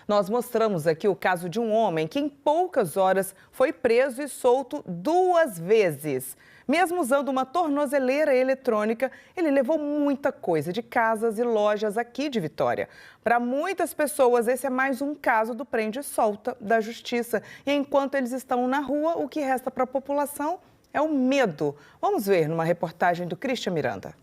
Nós mostramos aqui o caso de um homem que em poucas horas foi preso e solto 2 vezes. Mesmo usando uma tornozeleira eletrônica, ele levou muita coisa de casas e lojas aqui de Vitória. Para muitas pessoas, esse é mais um caso do prende e solta da justiça. E enquanto eles estão na rua, o que resta para a população é o medo. Vamos ver numa reportagem do Christian Miranda.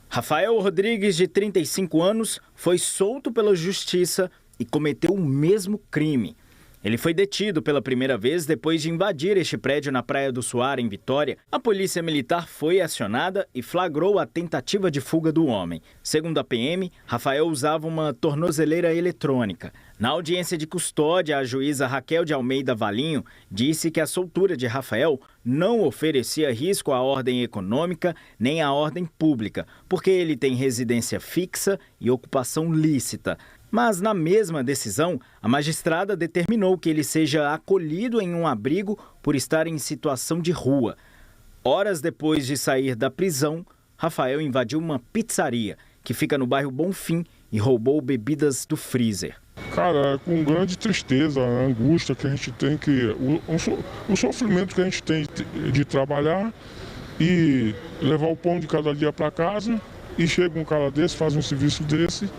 Rafael Rodrigues, de 35 anos, foi solto pela justiça e cometeu o mesmo crime. Ele foi detido pela primeira vez depois de invadir este prédio na Praia do Suara, em Vitória. A polícia militar foi acionada e flagrou a tentativa de fuga do homem. Segundo a PM, Rafael usava uma tornozeleira eletrônica. Na audiência de custódia, a juíza Raquel de Almeida Valinho disse que a soltura de Rafael não oferecia risco à ordem econômica nem à ordem pública, porque ele tem residência fixa e ocupação lícita. Mas, na mesma decisão, a magistrada determinou que ele seja acolhido em um abrigo por estar em situação de rua. Horas depois de sair da prisão, Rafael invadiu uma pizzaria que fica no bairro Bonfim e roubou bebidas do freezer. Cara, com grande tristeza, a angústia que a gente tem, o sofrimento que a gente tem de trabalhar e levar o pão de cada dia para casa, e chega um cara desse, faz um serviço desse,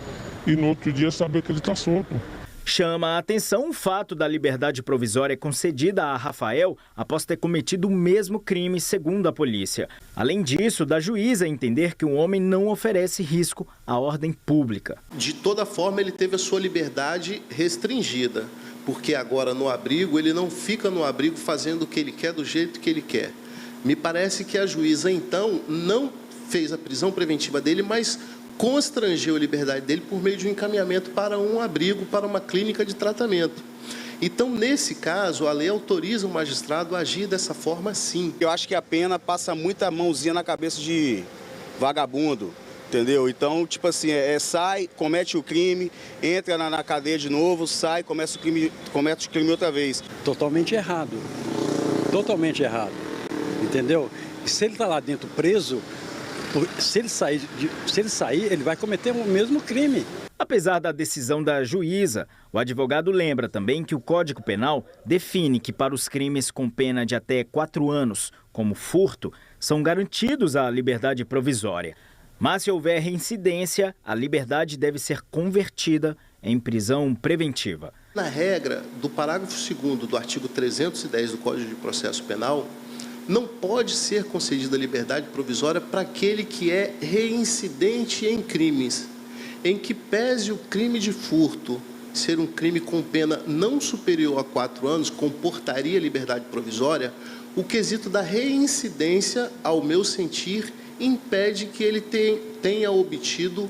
e no outro dia saber que ele está solto. Chama a atenção o fato da liberdade provisória concedida a Rafael após ter cometido o mesmo crime, segundo a polícia. Além disso, da juíza entender que o homem não oferece risco à ordem pública. De toda forma, ele teve a sua liberdade restringida, porque agora no abrigo, ele não fica no abrigo fazendo o que ele quer do jeito que ele quer. Me parece que a juíza, então, não fez a prisão preventiva dele, mas constrangeu a liberdade dele por meio de um encaminhamento para um abrigo, para uma clínica de tratamento. Então, nesse caso, a lei autoriza o magistrado a agir dessa forma, sim. Eu acho que a pena passa muita mãozinha na cabeça de vagabundo, entendeu? Então, tipo assim, sai, comete o crime, entra na cadeia de novo, sai, comete o crime outra vez. Totalmente errado, entendeu? E se ele está lá dentro preso, se ele sair, ele vai cometer o mesmo crime. Apesar da decisão da juíza, o advogado lembra também que o Código Penal define que para os crimes com pena de até 4 anos, como furto, são garantidos a liberdade provisória. Mas se houver reincidência, a liberdade deve ser convertida em prisão preventiva. Na regra do parágrafo 2º do artigo 310 do Código de Processo Penal, não pode ser concedida liberdade provisória para aquele que é reincidente em crimes, em que pese o crime de furto ser um crime com pena não superior a 4 anos, comportaria liberdade provisória, o quesito da reincidência, ao meu sentir, impede que ele tenha obtido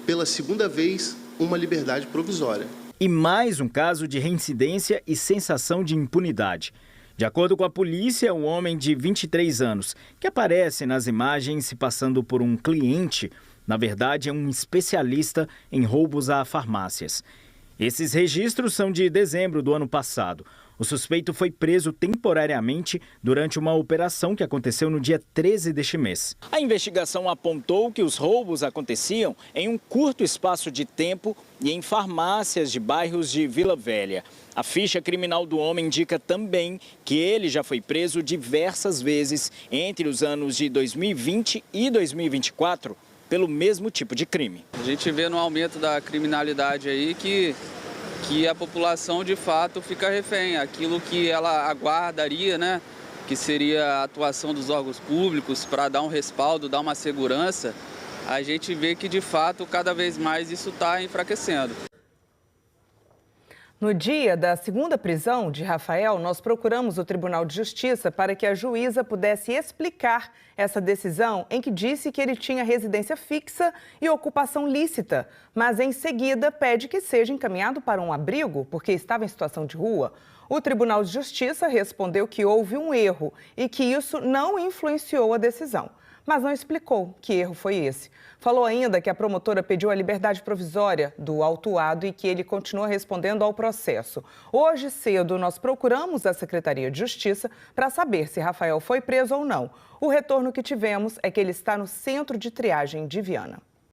pela segunda vez uma liberdade provisória. E mais um caso de reincidência e sensação de impunidade. De acordo com a polícia, um homem de 23 anos, que aparece nas imagens se passando por um cliente, na verdade é um especialista em roubos a farmácias. Esses registros são de dezembro do ano passado. O suspeito foi preso temporariamente durante uma operação que aconteceu no dia 13 deste mês. A investigação apontou que os roubos aconteciam em um curto espaço de tempo e em farmácias de bairros de Vila Velha. A ficha criminal do homem indica também que ele já foi preso diversas vezes entre os anos de 2020 e 2024 pelo mesmo tipo de crime. A gente vê no aumento da criminalidade aí que a população de fato fica refém. Aquilo que ela aguardaria, né, que seria a atuação dos órgãos públicos para dar um respaldo, dar uma segurança, a gente vê que de fato cada vez mais isso está enfraquecendo. No dia da segunda prisão de Rafael, nós procuramos o Tribunal de Justiça para que a juíza pudesse explicar essa decisão em que disse que ele tinha residência fixa e ocupação lícita, mas em seguida pede que seja encaminhado para um abrigo porque estava em situação de rua. O Tribunal de Justiça respondeu que houve um erro e que isso não influenciou a decisão. Mas não explicou que erro foi esse. Falou ainda que a promotora pediu a liberdade provisória do autuado e que ele continua respondendo ao processo. Hoje cedo, nós procuramos a Secretaria de Justiça para saber se Rafael foi preso ou não. O retorno que tivemos é que ele está no centro de triagem de Viana.